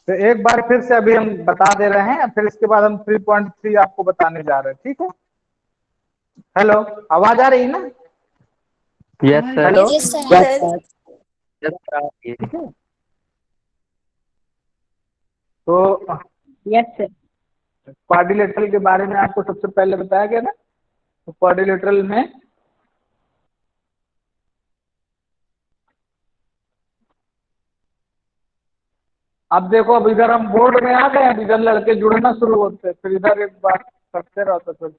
तो एक बार फिर से अभी हम बता दे रहे हैं, फिर इसके बाद हम 3.3 आपको बताने जा रहे हैं, ठीक है। हेलो, आवाज आ रही है ना? Yes sir. Hello, yes sir. Yes sir, ठीक है। तो यस सर। क्वाड्रिलेटरल के बारे में आपको सबसे पहले बताया गया था। तो क्वाड्रिलेटरल में अब देखो, अब इधर हम बोर्ड में आ गए, अब इधर लड़के जुड़ना शुरू होते हैं, फिर इधर एक बार करते रहो तो फिर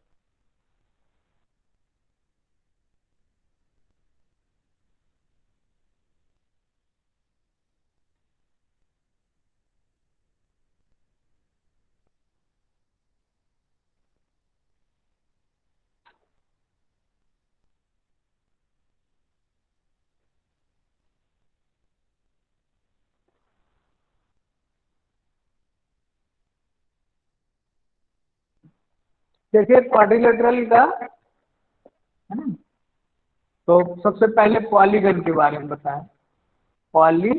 देखिए क्वाड्रिलेटरल का, है ना। तो सबसे पहले पॉलीगन के बारे में बताएं। पॉली,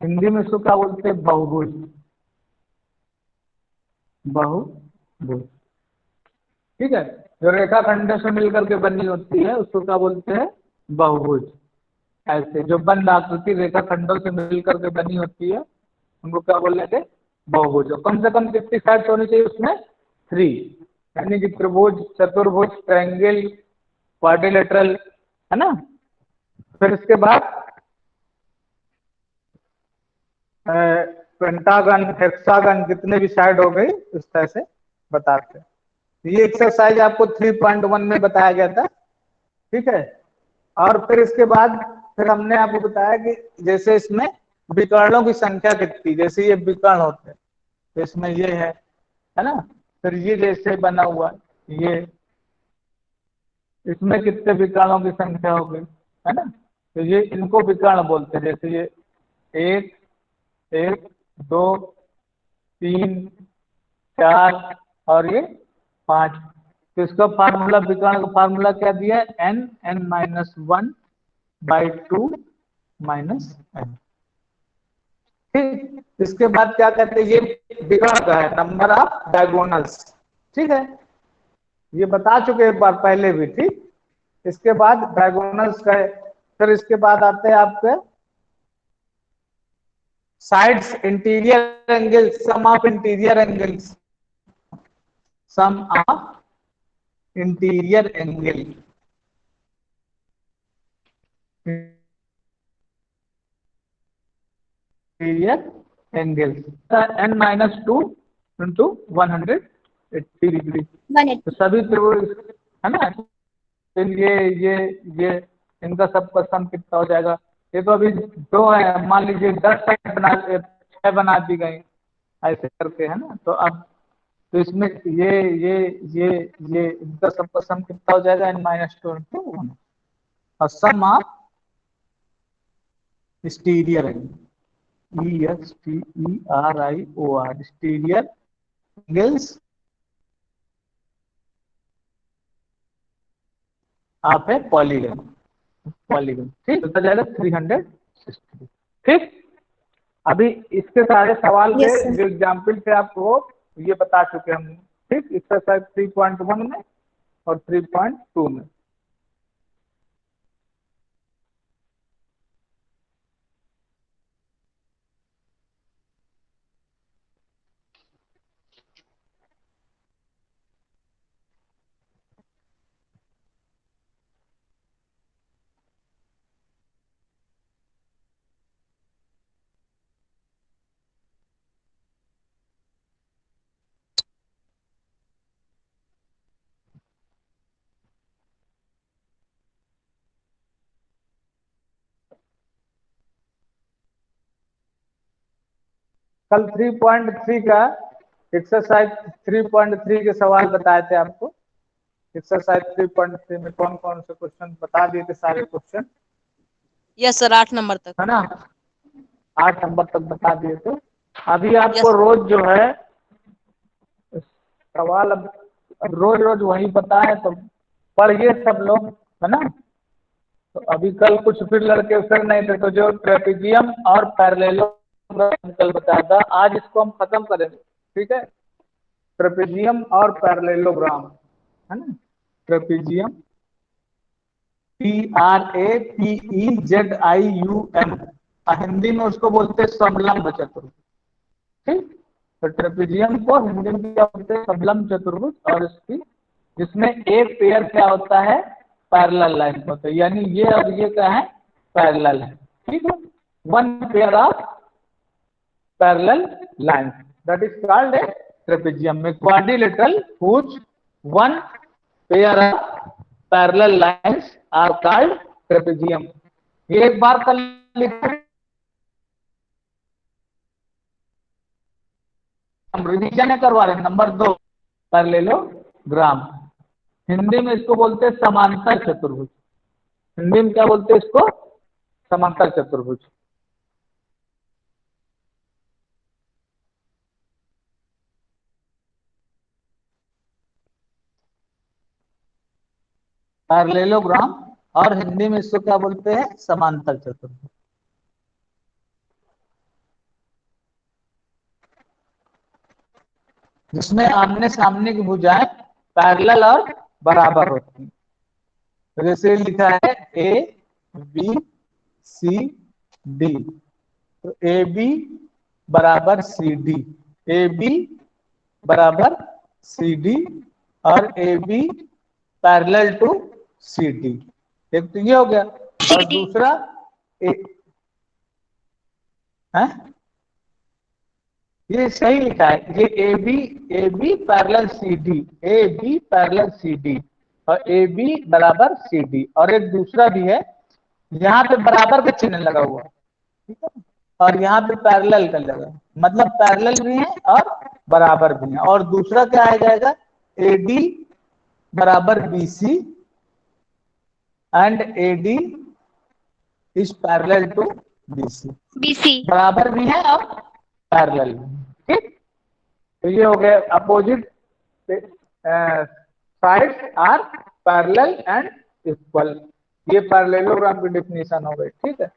हिंदी में इसको क्या बोलते हैं? बहुभुज। बहुभुज, ठीक है। जो रेखा खंडों से मिलकर के बनी होती है उसको क्या बोलते हैं? बहुभुज। ऐसे जो बंद आकृति रेखा खंडों से मिलकर के बनी होती है उनको क्या बोल रहे थे? बहुभुज। और कम से कम कितनी साइड्स होनी चाहिए उसमें? 3, यानी कि त्रिभुज, चतुर्भुज, ट्रायंगल, क्वाड्रिलेटरल, है ना। फिर इसके बाद पेंटागन, हेक्सागन, जितने भी साइड हो गई इस तरह से बताते हैं। ये एक्सरसाइज आपको 3.1 में बताया गया था, ठीक है। और फिर इसके बाद फिर हमने आपको बताया कि जैसे इसमें विकर्णों की संख्या कितनी, जैसे ये विकर्ण होते हैं तो इसमें ये है ना। फिर ये जैसे बना हुआ ये, इसमें कितने विकर्णों की संख्या हो गई, है ना। तो ये इनको विकर्ण बोलते हैं। जैसे ये 1, 1, 2, 3, 4 और ये 5। तो इसका फार्मूला, विकर्ण का फार्मूला क्या दिया है? n(n-1/2 n)। ठीक, इसके बाद क्या कहते हैं? ये विकर्ण का है, नंबर ऑफ डायगोनल्स, ठीक है। ये बता चुके एक बार पहले भी, ठीक। इसके बाद डायगोनल्स का है। फिर इसके बाद आते हैं आपके sides, interior angles, sum of interior angles, sum of interior angle, interior angles n-2 into 180 degree. तो सभी त्रिभुज, है ना। फिर ये इनका सबका सम कितना हो जाएगा? ये तो अभी 2 है, मान लीजिए 10 साइड बना, 6 बना दी गई ऐसे करके, है ना। तो अब तो इसमें ये इनका सबका सम कितना हो जाएगा? n-2 into 1। और सम ऑफ स्टीरियर ESTERIOR, स्टीरियर एंगल्स आप है पॉलीगन, पॉलीगन, ठीक हो जाएगा 360। ठीक, अभी इसके सारे सवाल के यस सर। जो एग्जाम्पल थे आपको ये बता चुके हम, ठीक। एक्सरसाइज 3.1 में और 3.2 में। कल 3.3 का एक्सरसाइज 3.3 के सवाल बताए थे आपको। एक्सरसाइज 3.3 में कौन कौन से क्वेश्चन बता दिए थे? सारे क्वेश्चन, यस सर, 8 नंबर तक। है ना। 8 नंबर तक बता दिए थे। अभी आपको यस। रोज जो है सवाल, अब रोज रोज वही पता है तो पढ़िए सब लोग, है ना। तो अभी कल कुछ फिर लड़के फिर नहीं थे, तो जो ट्रेपेजियम और पैरेललोग्राम कल बताया था, आज इसको हम खत्म करेंगे। ठीक है, ट्रेपेजियम और पैरेललोग्राम, है ना, ट्रेपेजियम TRAPEZIUM, हिंदी में उसको बोलते हैं समलंब चतुर्भुज। ठीक, तो ट्रेपेजियम को हिंदी में क्या बोलते हैं, समलंब चतुर्भुज, और इसकी जिसमें एक पेयर क्या होता है, पैरेलल लाइन होता है, यानी ये और ये क्या है, पैरेलल है। ठीक है, one pair of parallel line, that is called a trapezium. में quadrilateral whose one pair of parallel lines are called trapezium। ये एक बार कल लिखा, हम रिवीजन करवा रहे हैं। नंबर 2, पैरेललोग्राम, हिंदी में इसको बोलते हैं समांतर चतुर्भुज। हिंदी में क्या बोलते हैं इसको, समांतर चतुर्भुज। पैरेललोग्राम, और हिंदी में इसको क्या बोलते हैं, समांतर चतुर्भुज। जिसमें आमने सामने की भुजाएं पैरेलल और बराबर होती हैं। तो जैसे लिखा है ABCD, तो AB बराबर CD, AB बराबर CD, और AB पैरेलल टू CD। एक तो ये हो गया, और दूसरा ये सही लिखा है, ये AB parallel CD, AB parallel CD, और AB बराबर CD, और एक दूसरा भी है, यहाँ पे बराबर का चिन्ह लगा हुआ, ठीक है, और यहाँ पे पैरेलल का लगा, मतलब पैरेलल भी है और बराबर भी है। और दूसरा क्या आ जाएगा, AD बराबर BC and AD is parallel to BC, बराबर भी है और पैरेलल भी। ठीक, तो ये हो गया, opposite sides are parallel and equal, ये पैरेललोग्राम की डेफिनेशन हो गई। ठीक है,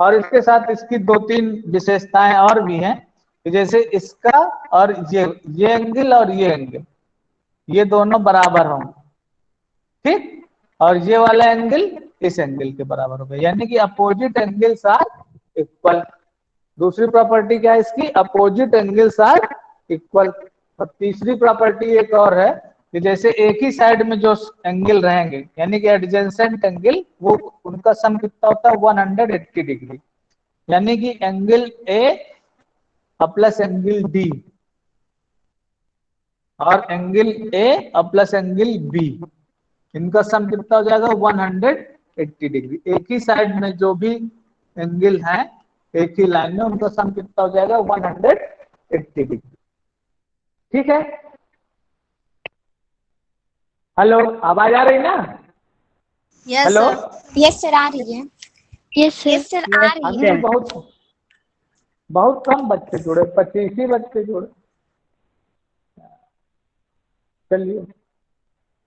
और इसके साथ इसकी 2-3 विशेषताएं और भी हैं, जैसे इसका और ये एंगल और ये एंगल, ये दोनों बराबर हों। ठीक, और ये वाला एंगल इस एंगल के बराबर होगा, यानी कि अपोजिट एंगल्स आर इक्वल। दूसरी प्रॉपर्टी क्या है इसकी, अपोजिट एंगल्स आर इक्वल। और तीसरी प्रॉपर्टी एक और है कि जैसे एक ही साइड में जो एंगल रहेंगे, यानी कि एडजेसेंट एंगल, वो उनका सम कितना होता है, 180 डिग्री, यानी कि angle A plus angle D और angle A plus angle B, इनका सम कितना हो जाएगा, 180 डिग्री। एक ही साइड में जो भी एंगल है एक ही लाइन में, उनका सम कितना हो जाएगा, 180 डिग्री। ठीक है, हेलो, आवाज आ रही ना? Yes hello, sir. Yes sir, आ रही है। यस सर आ रही अभी है। बहुत बहुत कम बच्चे जुड़े, 25 ही बच्चे जुड़े। चलिए,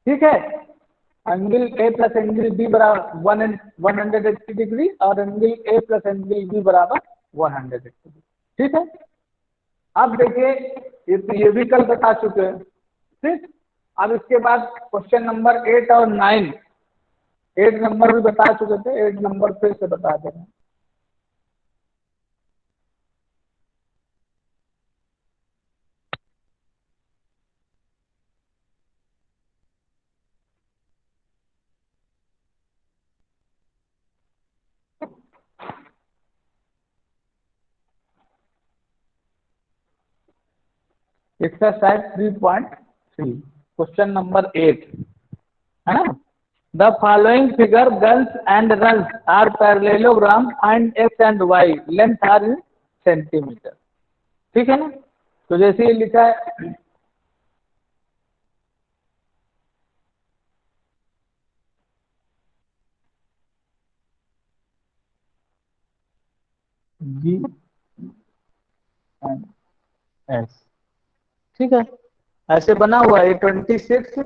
ठीक है, angle A plus angle B बराबर 180 डिग्री, और angle A plus angle B बराबर 180 डिग्री। ठीक है, अब देखिए, ये भी कल बता चुके हैं। ठीक, अब इसके बाद क्वेश्चन नंबर 8 और 9, 8 नंबर भी बता चुके थे, 8 नंबर फिर से बता दे रहे हैं। एक्सरसाइज 3.3, क्वेश्चन नंबर 8, है ना। The following figure guns and runs are parallelogram, find x and y, length are in centimetre. ठीक है ना, तो जैसे ये लिखा है, G एंड S, ठीक है, ऐसे बना हुआ है 26,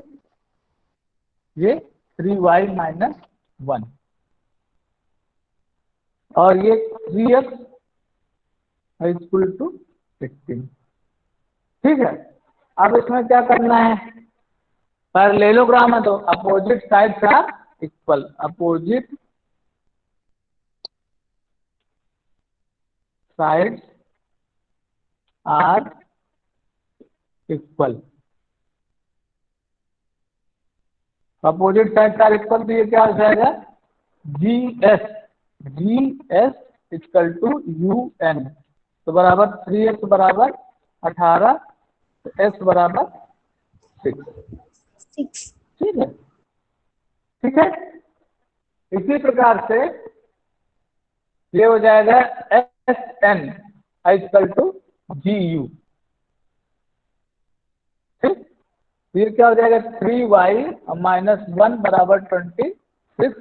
ये 3y - 1। और ये 3x इक्वल टू 16। ठीक है, अब इसमें क्या करना है, पैरेललोग्राम है तो opposite sides are equal, opposite sides are equal, opposite sides are equal, तो ये क्या हो जाएगा, G S equal to U N, तो बराबर 3x बराबर 18, तो s बराबर 6। 6 ठीक है, ठीक है। इसी प्रकार से ये हो जाएगा S N equal to G U. ठीक, ये क्या हो जाएगा, 3y माइनस 1 बराबर 26,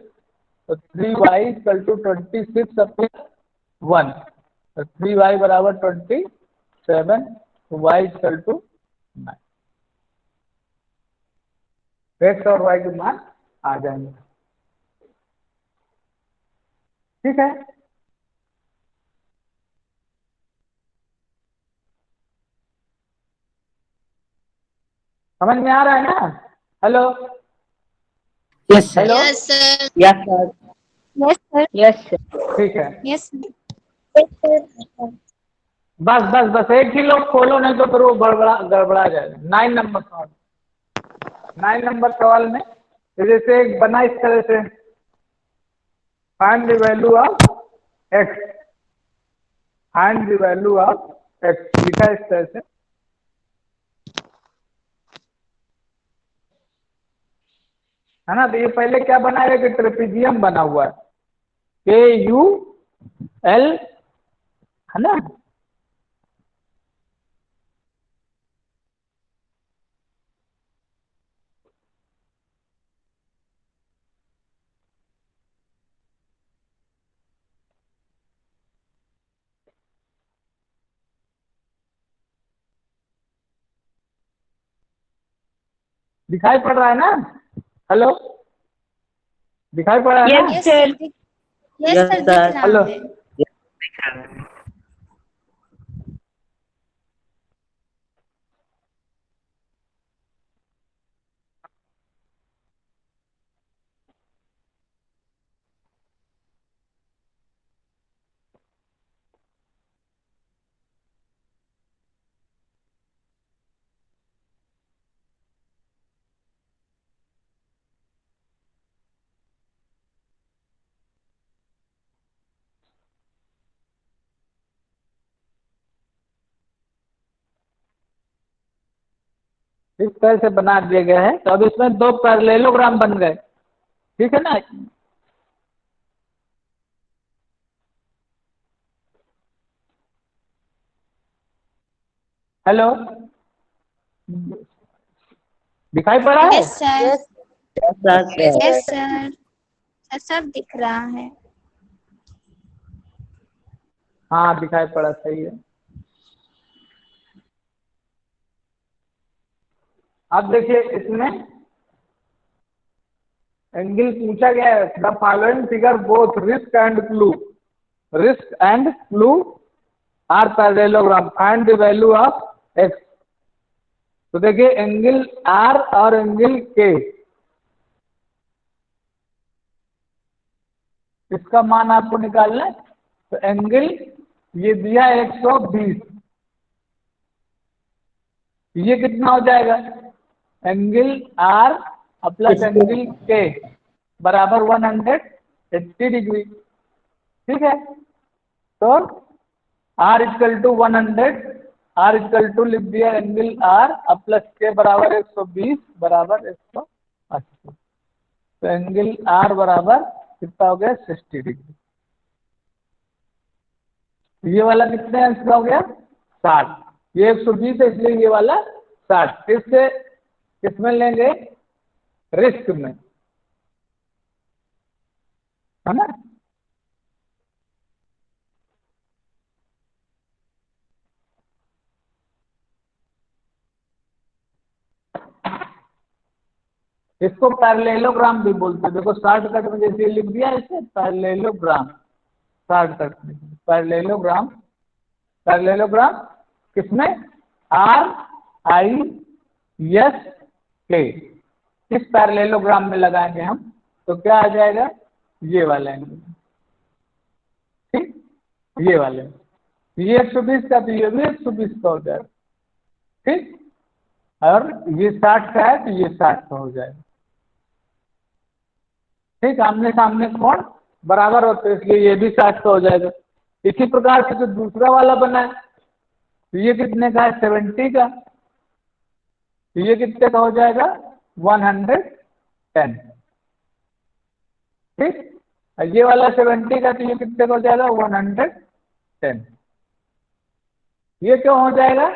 तो 3y इक्वल टू 26 अपने 1, तो 3y बराबर 27, तो y इक्वल टू 9। x और y के मान आ जाएंगे। ठीक है, समझ में आ रहा है ना? Hello, Yes, sir. Hello, Yes, sir. Yes, sir. Yes, sir. Yes, sir. ठीक है, Yes, sir. Yes, sir. बस बस बस एक ही लोग खोलो, नहीं तो फिर वो गड़बड़ा जाएगा। 9 नंबर सवाल में जैसे एक बना इस तरह से, find the value of x, find the value of x लिखा है इस तरह से, है ना। तो ये पहले क्या बनाएगा कि ट्रेपेजियम बना हुआ है, KUL, है ना। दिखाई पड़ रहा है ना? हेलो, दिखाई पड़ रहा है ना? Yes, sir. Yes, Yes, sir. sir. दिख रहा हेलो, है। इस तरह से बना दिया गया है। तो अब इसमें 2 पैरेललोग्राम बन गए, ठीक है ना। हेलो, दिखाई पड़ रहा है? Yes, sir. Yes, sir. Yes, sir. Sir सब दिख रहा है। हाँ, दिखाई पड़ा, सही है। अब देखिए इसमें एंगल पूछा गया है, the following figure both risk and clue are parallelogram, find the value of x. तो देखिए एंगल आर और एंगल के, इसका मान आपको निकालना है। तो एंगल ये दिया 120, ये कितना हो जाएगा, एंगल आर प्लस एंगल के बराबर 180 डिग्री। ठीक है, तो R equal to 100, R equal to लिख दिया एंगल आर प्लस के बराबर 120 बराबर 180, तो एंगल आर बराबर कितना हो गया, 60 डिग्री। ये वाला कितने अंश का हो गया, 60, ये 120 है इसलिए ये वाला 60। इससे किसमें लेंगे, रिस्क में, है ना। इसको पैरेललोग्राम भी बोलते हैं। देखो शॉर्टकट में जैसे लिख दिया इसे पैरेललोग्राम, 60 तक पैरेललोग्राम पैरेललोग्राम किसमें RISK किस पैरेललोग्राम में लगाएंगे हम तो क्या आ जाएगा ये वाला एंगल ठीक ये वाले ये 120 का तो ये भी 120 का हो जाएगा ठीक और ये 60 का है तो ये 60 का हो जाएगा ठीक आमने सामने कोण बराबर होते हैं इसलिए ये भी 60 का हो जाएगा। इसी प्रकार से जो दूसरा वाला बना है तो ये कितने का है 70 का तो ये कितने का हो जाएगा 110 ठीक और ये वाला 70 का तो ये कितने का हो जाएगा 110 ये क्यों हो जाएगा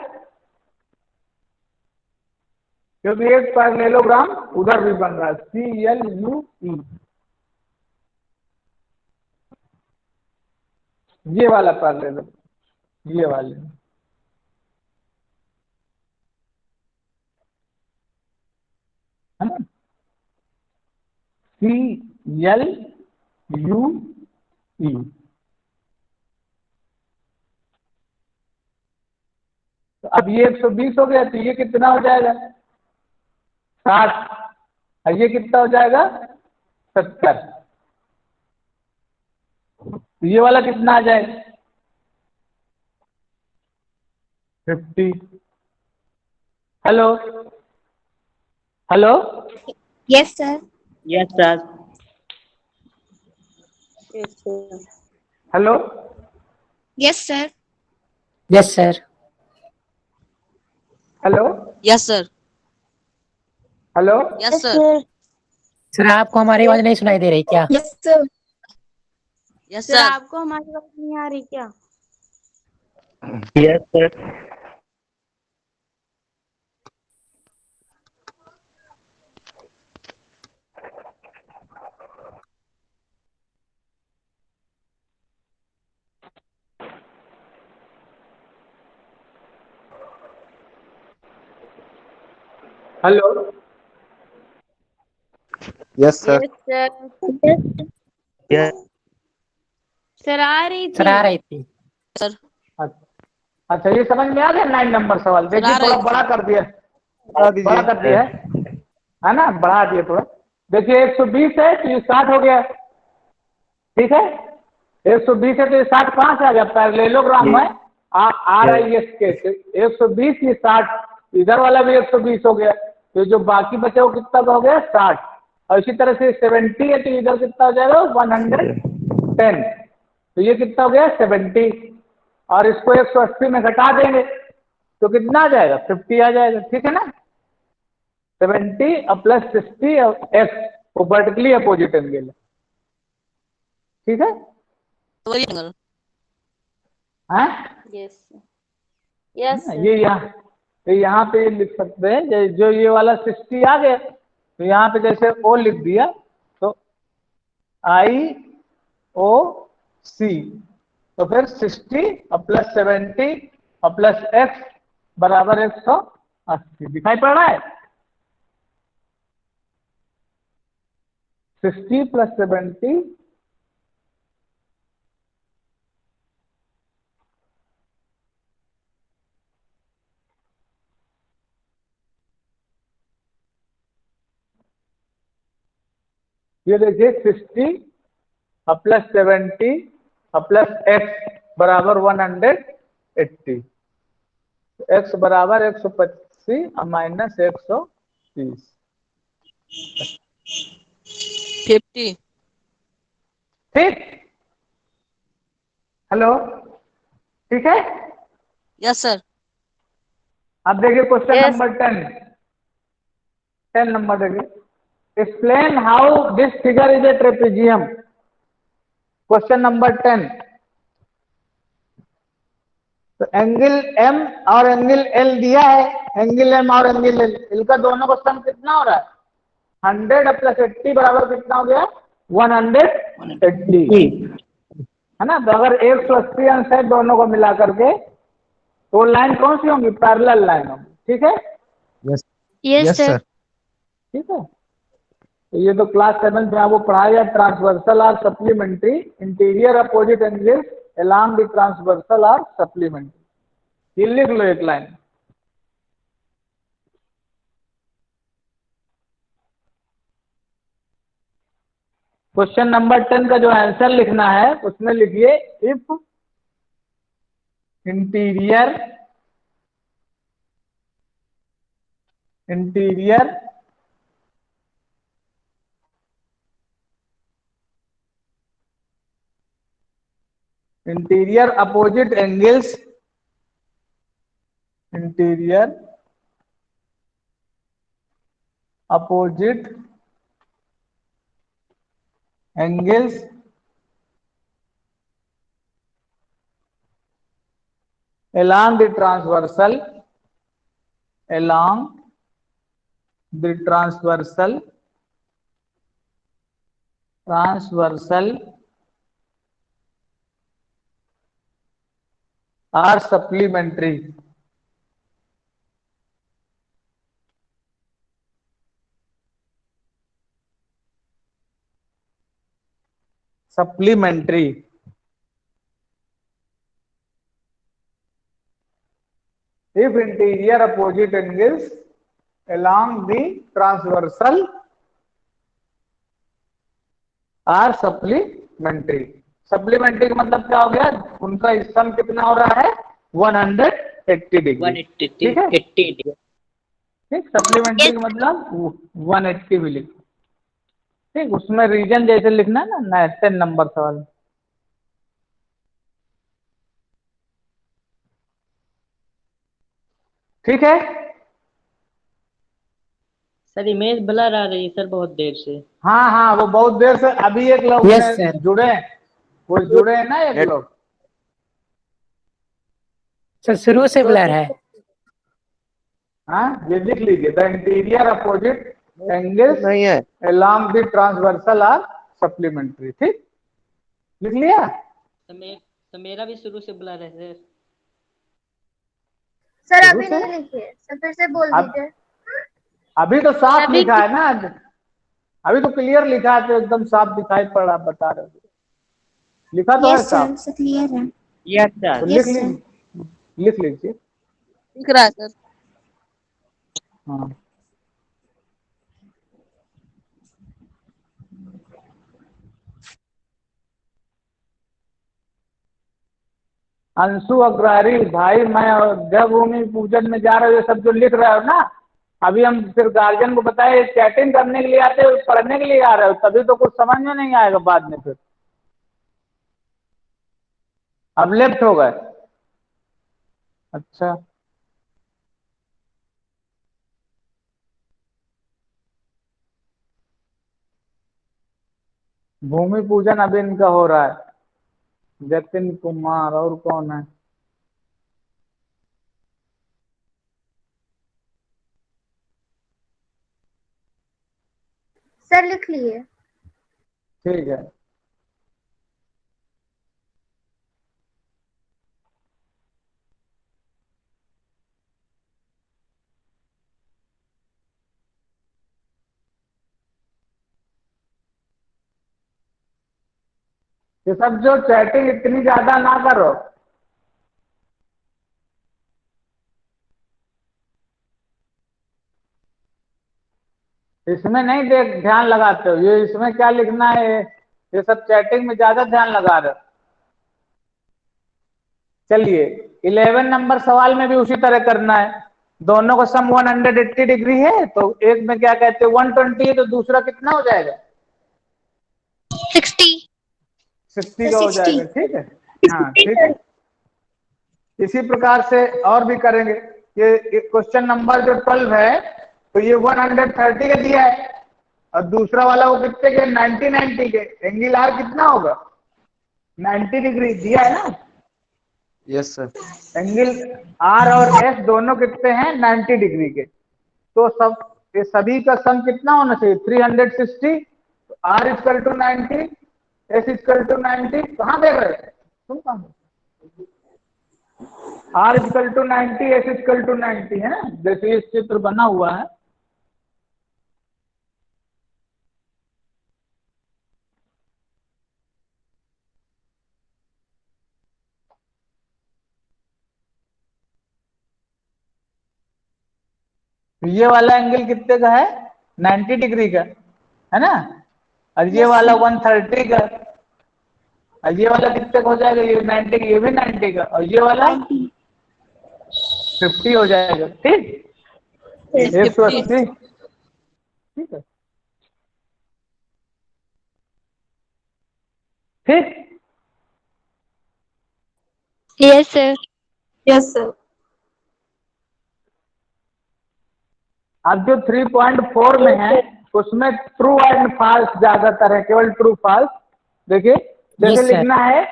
क्योंकि एक पैरेललोग्राम उधर भी बन रहा है CLUE ये वाला पैरेललोग्राम ये वाले है ना CLUE तो अब ये 120 हो गया तो ये कितना हो जाएगा 60 और ये कितना हो जाएगा 70 तो ये वाला कितना आ जाएगा 50 hello hello Yes, sir. Yes, sir. Hello Yes, sir. Yes sir. Hello Yes, sir. Hello Yes, sir. Sir आपको हमारी आवाज नहीं सुनाई दे रही क्या? Yes, sir. Yes, sir sir. आपको हमारी बात नहीं आ रही क्या? Yes, sir. Hello yes sir yes sir. Yes. Sir आ रही सर आ थी। रही थी। अच्छा ये समझ में आ गया 9 नंबर सवाल देखिए बना थोड़ा रहे बड़ा कर दिया बता दीजिए। बड़ा कर दिया है ना बढ़ा दिया थोड़ा देखिए 120 है तो ये 60 हो गया ठीक है 120 है तो ये 60 कहाँ से आ गया पैरेललोग्राम में RIS के 120 ये 60 इधर वाला भी 120 हो गया तो जो बाकी बचे वो कितना का हो गया 60 और इसी तरह से 70 है तो इधर कितना हो जाएगा 110 तो ये कितना हो गया 70 और इसको 180 में घटा देंगे तो कितना आ जाएगा 50 आ जाएगा ठीक है ना 70 और प्लस 60 और x वो वर्टिकली अपोजिट एंगल है ठीक है वही angle. हाँ यस यस ये यहाँ पे लिख सकते हैं जो ये वाला 60 आ गया तो यहाँ पे जैसे O लिख दिया तो IOC तो फिर 60 और प्लस 70 और प्लस x बराबर 180 दिखाई पड़ रहा है 60 प्लस 70 ये देखिए 60 और प्लस 70 और प्लस x बराबर 180 x बराबर 125 और माइनस 130 50. ठीक हेलो ठीक है Yes, sir. अब देखिए क्वेश्चन Yes. नंबर 10 नंबर देखिए explain how this figure is a trapezium question number 10 तो एंगल M और एंगल L दिया है एंगल M और एंगल L इनका दोनों का सम कितना हो रहा है 100 प्लस 80 बराबर कितना हो गया 180 है ना तो अगर 180 अंश है दोनों को मिला करके तो लाइन कौन सी होंगी पैरेलल लाइन होंगी ठीक है yes Yes, yes sir. Sir ठीक है तो ये तो क्लास 7 में आपको पढ़ाया गया, ट्रांसवर्सल और supplementary interior opposite angles along the transversal और सप्लीमेंट्री। ये लिख लो एक लाइन। क्वेश्चन नंबर 10 का जो आंसर लिखना है उसमें लिखिए if interior opposite angles along the transversal are supplementary। If interior opposite angles along the transversal are supplementary। Supplementary का मतलब क्या हो गया, उनका सम कितना हो रहा है 180 डिग्री। 180 ठीक है, 80 डिग्री। ठीक, सप्लीमेंट्री का मतलब 180 भी लिखो। ठीक, उसमें रीजन जैसे लिखना है ना 10 नंबर सवाल। ठीक है सर इमेज ब्लर आ रही है सर बहुत देर से। हाँ हाँ, वो बहुत देर से अभी एक लोग Yes, sir. जुड़े हैं, वो जुड़े हैं ना एक लोग। सर शुरू से ब्लर है। हाँ, ये लिख लीजिए, द इंटीरियर अपोजिट एंगल्स नहीं है। along the transversal are supplementary। ठीक, लिख लिया। तो मेरा भी शुरू से ब्लर है सर। सर शुरू अभी से? नहीं लिखिए, सर फिर से बोल अब- दीजिए। अभी तो साफ अभी लिखा है ना, अभी तो क्लियर लिखा है, तो एकदम साफ दिखाई पड़ रहा, बता रहे हो। लिखा तो है यस सर, साफ, सर क्लियर है। यस तो सर। लिख Yes, sir. लीजिए, लिख लीजिए। दिख रहा है सर। हाँ, अंशु अग्रहरी भाई, मैं जब भूमि पूजन में जा रहे हो, ये सब जो लिख रहे हो ना, अभी हम फिर गार्जियन को बताए चैटिंग करने के लिए आते हो, पढ़ने के लिए आ रहे हो, तभी तो कुछ समझ में नहीं आएगा बाद में। फिर अब लेफ्ट हो गए। अच्छा, भूमि पूजन अभी इनका हो रहा है, जतिन कुमार, और कौन है? सर लिख लिए। ठीक है, ये सब जो चैटिंग इतनी ज्यादा ना करो। इसमें नहीं देख ध्यान लगाते हो, ये इसमें क्या लिखना है, ये सब चैटिंग में ज्यादा ध्यान लगा रहे हो। चलिए 11 नंबर सवाल में भी उसी तरह करना है। दोनों का सम 180 डिग्री है, तो एक में क्या कहते हैं 120 है, तो दूसरा कितना हो जाएगा 60 60 का हो जाएगा। ठीक है, हाँ ठीक है। इसी प्रकार से और भी करेंगे। ये क्वेश्चन नंबर जो 12 है, तो ये 130 का दिया है, और दूसरा वाला वो कितने के 90 के। एंगल आर कितना होगा 90 डिग्री दिया है ना। Yes sir. एंगल आर और एस दोनों कितने हैं 90 डिग्री के। तो सब ये सभी का सम कितना होना चाहिए 360। R equal to 90, S equal to 90। कहाँ देख रहे थे तुम, कहाँ? R equal to 90, S equal to 90 है ना, जैसे इस चित्र बना हुआ है। ये वाला एंगल कितने का है? 90 डिग्री का है ना, और ये वाला 130 का, और ये वाला कितने का हो जाएगा? ये 90 का, ये भी 90 का, और ये वाला 50 हो जाएगा। ठीक, 180। ठीक है, ठीक। Yes sir. Yes sir. अब जो 3.4 में है उसमें ट्रू एंड फॉल्स ज्यादातर है, केवल ट्रू फॉल्स। देखिए जैसे Yes, sir. लिखना है,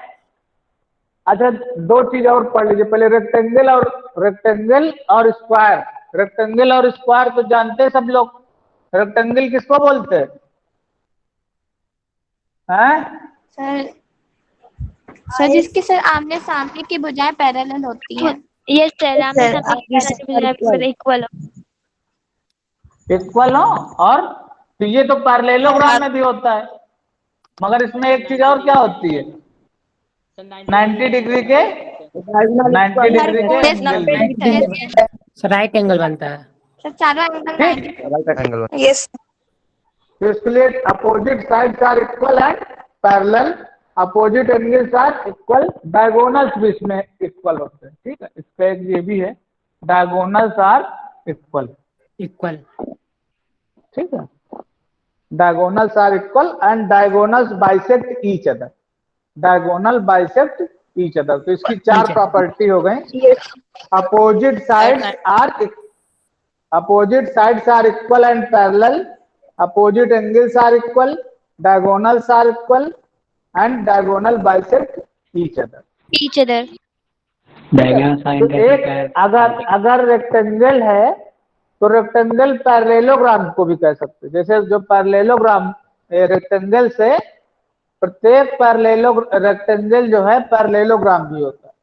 अच्छा दो चीज और पढ़ लीजिए पहले, रेक्टेंगल और स्क्वायर। रेक्टेंगल और स्क्वायर तो जानते हैं सब लोग। रेक्टेंगल किसको बोलते हैं? सर सर जिसके सर आमने सामने की भुजाएं पैरेलल होती हैं। यस सर, आमने सामने इक्वल। इक्वल हो, और तो ये तो पैरेललोग्राम में भी होता है, मगर इसमें एक चीज और क्या होती है? 90 डिग्री के 90 डिग्री के एंगल। राइट एंगल बनता है। सर चारों एंगल राइट एंगल। यस। तो इसके लिए opposite sides are equal and parallel, opposite angles are equal, diagonals भी इसमें इक्वल होते हैं। ठीक है, इसका एक ये भी है, डायगोनल्स आर इक्वल। इक्वल। ठीक है, diagonals are equal and diagonals bisect each other. Diagonal bisect each other, तो इसकी चार प्रॉपर्टी हो गई। Opposite sides are equal and parallel, opposite angles are equal, diagonals are equal and diagonal bisect each other. तो एक अगर rectangle है तो रेक्टेंगल पैरेललोग्राम को भी कह सकते हैं। जैसे जो पैरेललोग्राम रेक्टेंगल से, प्रत्येक रेक्टेंगल जो है पैरेललोग्राम भी होता है,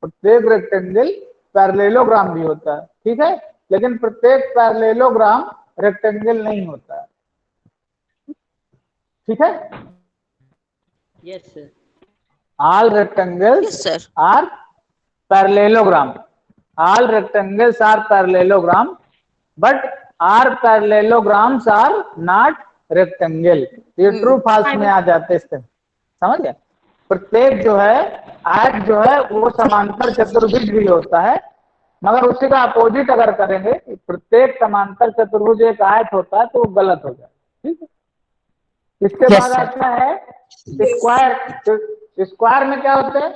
प्रत्येक रेक्टेंगल पैरेललोग्राम भी होता है। ठीक है, लेकिन प्रत्येक पैरेललोग्राम रेक्टेंगल नहीं होता है। ठीक है, yes sir. all rectangles Yes, sir. are parallelogram. All rectangles are parallelogram, but our parallelograms are not rectangle. ये ट्रू फॉल्स में आ जाते हैं, समझ गए? प्रत्येक जो है आयत जो है वो समांतर चतुर्भुज भी होता है, मगर उसी का अपोजिट अगर करेंगे, प्रत्येक समांतर चतुर्भुज एक आयत होता है तो वो गलत हो जाए। ठीक है, इसके Yes, बाद sir. आता है स्क्वायर। स्क्वायर में क्या होता है?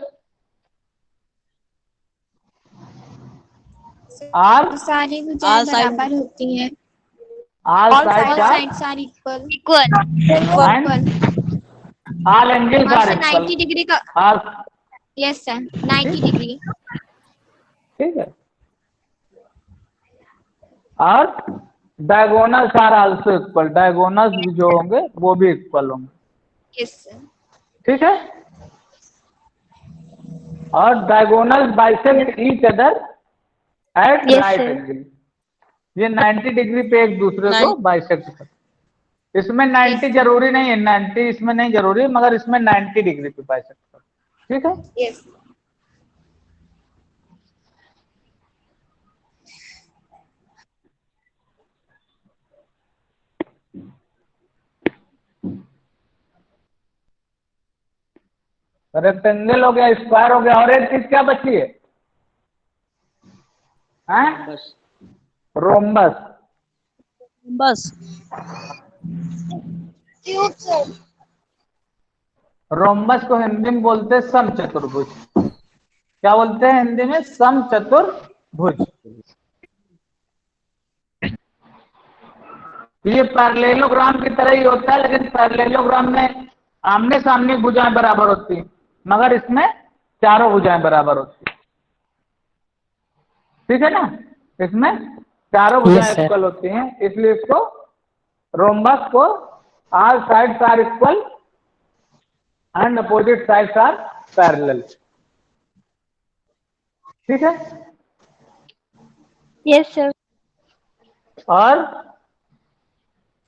आर सारी भुजाएं All sides- बराबर होती हैं। All All sides sides are equal. And all angles और आर सर इक्वल। 90 डिग्री का। All, yes sir, 90 degree. ठीक है, और diagonals are also equal. Diagonals भी जो होंगे वो भी इक्वल होंगे। Yes sir. ठीक है, और diagonals bisect each other at Yes, right sir. Angle. ये 90 डिग्री पे एक दूसरे को बाइसेक्ट करते। इसमें 90 जरूरी नहीं है, 90 इसमें नहीं जरूरी, मगर इसमें 90 डिग्री पे बाइसेक्ट करते। ठीक है, यस। रेक्टेंगल हो गया, स्क्वायर हो गया, और एक चीज क्या बची है? बस रोम्बस। बस ट्यूब सर। रोम्बस को हिंदी में बोलते हैं समचतुर्भुज। क्या बोलते हैं हिंदी में? समचतुर्भुज। ये पैरेललोग्राम की तरह ही होता है, लेकिन पैरेललोग्राम में आमने सामने भुजाएं बराबर होती हैं, मगर इसमें चारों भुजाएं बराबर होती हैं। ठीक है ना, इसमें चारों भुजाएं Yes, sir. इक्वल होती हैं, इसलिए इसको रोम्बस को all sides are equal and opposite sides are parallel. ठीक है, यस सर। और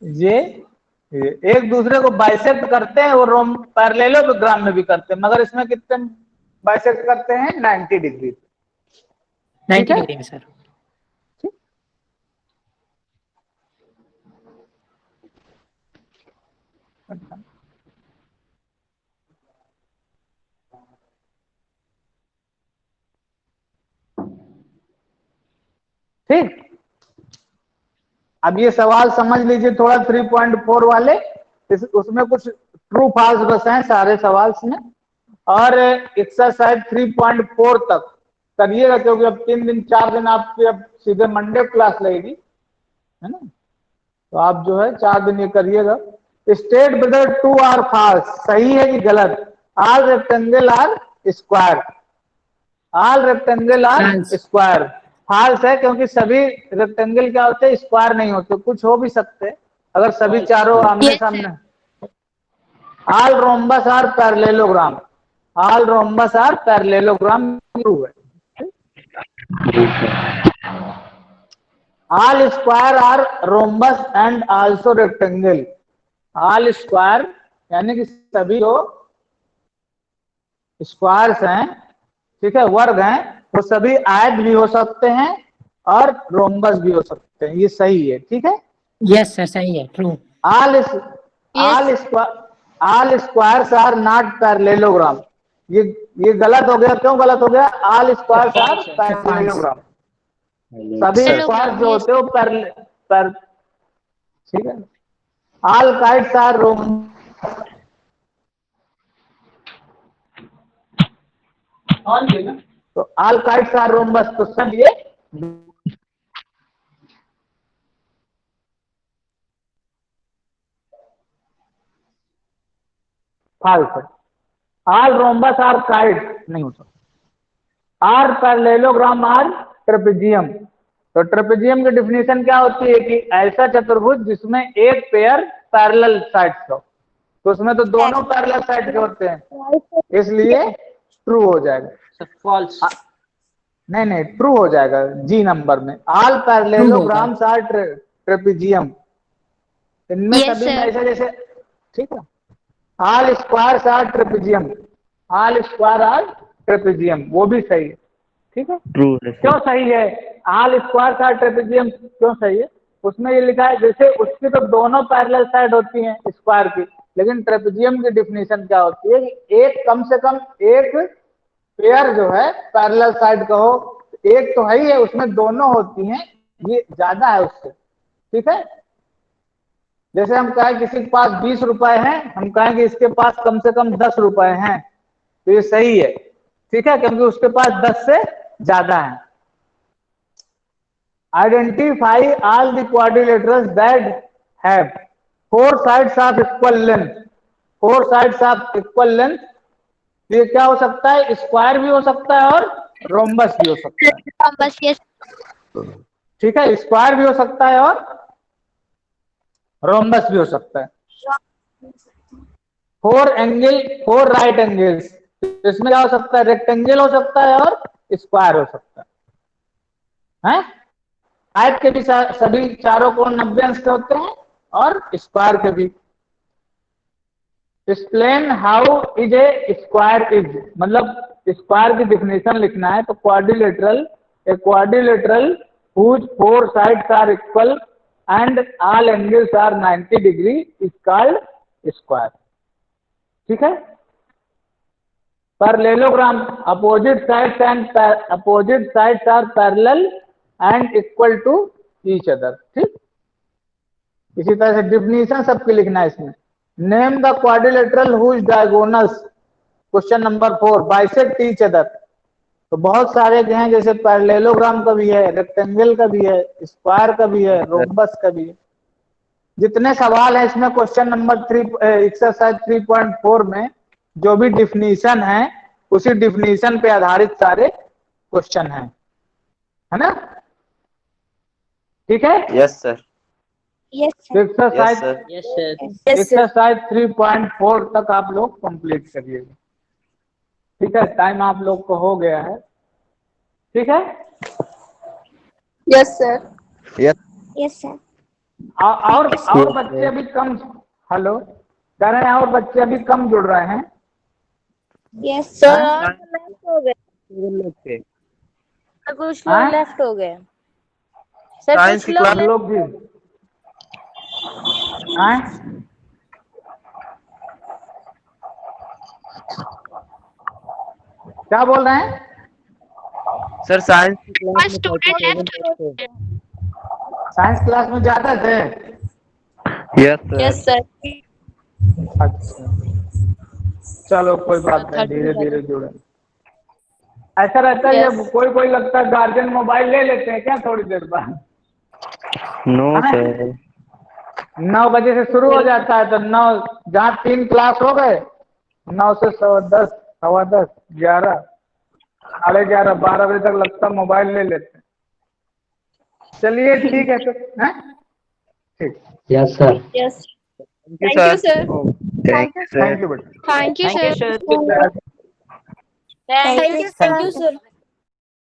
ये एक दूसरे को बाइसेक्ट करते हैं, वो पैरेललोग्राम में भी करते हैं, मगर इसमें कितने बाइसेक्ट करते हैं? 90 डिग्री। 90 है? डिग्री में सर। ठीक, अब ये सवाल समझ लीजिए थोड़ा 3.4 वाले, उसमें कुछ ट्रू फॉल्स बस हैं सारे सवाल में, और एक्सरसाइज 3.4 तक करिएगा, क्योंकि अब 3 दिन 4 दिन आपकी अब सीधे मंडे क्लास लगेगी, है ना, तो आप जो है 4 दिन ये करिएगा। State whether true or false, सही है कि गलत। All rectangle are square, all rectangle are False. Square. False है, क्योंकि सभी रेक्टेंगल क्या होते हैं, स्क्वायर नहीं होते, कुछ हो भी सकते हैं अगर सभी False. चारों आमने Yes, सामने। All rhombus are parallelogram, all rhombus are parallelogram true है। All square are rhombus and also rectangle, all square यानी कि सभी जो स्क्वायर्स हैं, ठीक है, वर्ग हैं, वो सभी आयत भी हो सकते हैं और रोम्बस भी हो सकते हैं, ये सही है, ठीक है। Yes sir, सही है, true. All squares are not parallelogram, ये गलत हो गया, क्यों गलत हो गया, ऑल स्क्वायर्स आर False है। पैरेललोग्राम, सभी स्क्वायर्स जो होते हैं वो पैर, ठीक है। ऑल काइट्स आर तो ऑल काइट्स आर रोम्बस, तो सब ये फॉल्स है। ऑल रोम्बस आर काइट्स नहीं हो सकता। आर पैरेललोग्राम आर ट्रेपेजियम, तो ट्रेपेजियम की डिफिनेशन क्या होती है कि ऐसा चतुर्भुज जिसमें एक पेयर पैरेलल साइड्स हो, तो उसमें तो दोनों पैरेलल साइड के होते हैं, इसलिए ट्रू हो जाएगा। फॉल्स। नहीं ट्रू हो जाएगा जी नंबर में। ऑल पैरेललोग्राम्स आर ट्रेपेजियम, इनमें Yes, सभी में sir. ऐसे जैसे, ठीक है। All squares are trapezium, all square are trapezium, वो भी सही है, ठीक है। ट्रू है क्यों सही है, ऑल स्क्वायर्स आर ट्रेपेजियम क्यों सही है, उसमें ये लिखा है जैसे उसकी तो दोनों पैरेलल साइड होती हैं स्क्वायर की, लेकिन ट्रेपेजियम की डिफिनेशन क्या होती है कि एक कम से कम एक पेयर जो है पैरेलल साइड का हो, एक तो है ही है, उसमें दोनों होती हैं, ये ज्यादा है उससे, ठीक है। जैसे हम कहें किसी के पास 20 रुपए हैं, हम कहें कि इसके पास कम से कम 10 रुपए हैं, तो ये सही है, ठीक है, क्योंकि उसके पास 10 से ज्यादा है। Identify all the quadrilaterals that have 4 sides of equal length, 4 sides of equal length, ये क्या हो सकता है, स्क्वायर भी हो सकता है और रोम्बस भी हो सकता है, Rombus, yes. ठीक है, स्क्वायर भी हो सकता है और रोम्बस भी हो सकता है। 4 राइट एंगल्स, इसमें क्या हो सकता है, रेक्टेंगल हो सकता है और स्क्वायर हो सकता है। आयत के भी सभी चारों कोण 90 अंश के होते हैं और स्क्वायर के भी। Explain how is a square is, मतलब स्क्वायर की डिफिनेशन लिखना है, तो quadrilateral, a quadrilateral whose 4 sides are equal and all angles are 90 degree is called square, ठीक है। Parallelogram, opposite sides are parallel and equal to each other, ठीक। इसी तरह से डिफिनेशन सबकी लिखना है इसमें। Name the quadrilateral whose diagonals, question number 4, bisect each other, तो बहुत सारे जो हैं, जैसे पैरेललोग्राम का भी है, रेक्टेंगल का भी है, स्क्वायर का भी है, रोम्बस का भी है। जितने सवाल है इसमें क्वेश्चन नंबर 3 एक्सरसाइज 3.4 में जो भी डिफिनीशन है, उसी डिफिनीशन पे आधारित सारे क्वेश्चन हैं, है ना, ठीक है। Yes sir, Yes, sir. Yes exercise sir, yes sir. Exercise 3.4 तक आप लोग कंप्लीट करिएगा, ठीक है। टाइम आप लोग को हो गया है, ठीक है। Yes, sir. Yes Yes, sir. और बच्चे अभी कम, हेलो कह रहे हैं, और बच्चे अभी कम जुड़ रहे हैं। Yes, Sir, sir. लेफ्ट हो गए, कुछ हाँ? लोग लेफ्ट हो गए सर, साइंस कुछ की लोग सब लोग भी, हाँ? क्या बोल रहे हैं? सर साइंस की One क्लास में student left. 37 थे। साइंस क्लास में ज्यादा थे? Yes sir. Yes sir. अच्छा, चलो कोई बात नहीं, धीरे धीरे जुड़े। ऐसा रहता है, ये कोई कोई लगता है गार्जियन मोबाइल ले लेते हैं क्या थोड़ी देर बाद? नो हाँ? सर। 9 बजे से शुरू हो जाता है, तो 9 जहाँ 3 क्लास हो गए, 9 से 10, 10:15, 11, 11:30, 12 बजे तक लगता है मोबाइल ले लेते हैं। चलिए ठीक है सर, हैं? ठीक, Yes, sir. Yes. Thank you sir. Thank you, sir. Thank you sir. Thank you बेटा। Thank you, Thank you, sir. sir. Thank you, sir.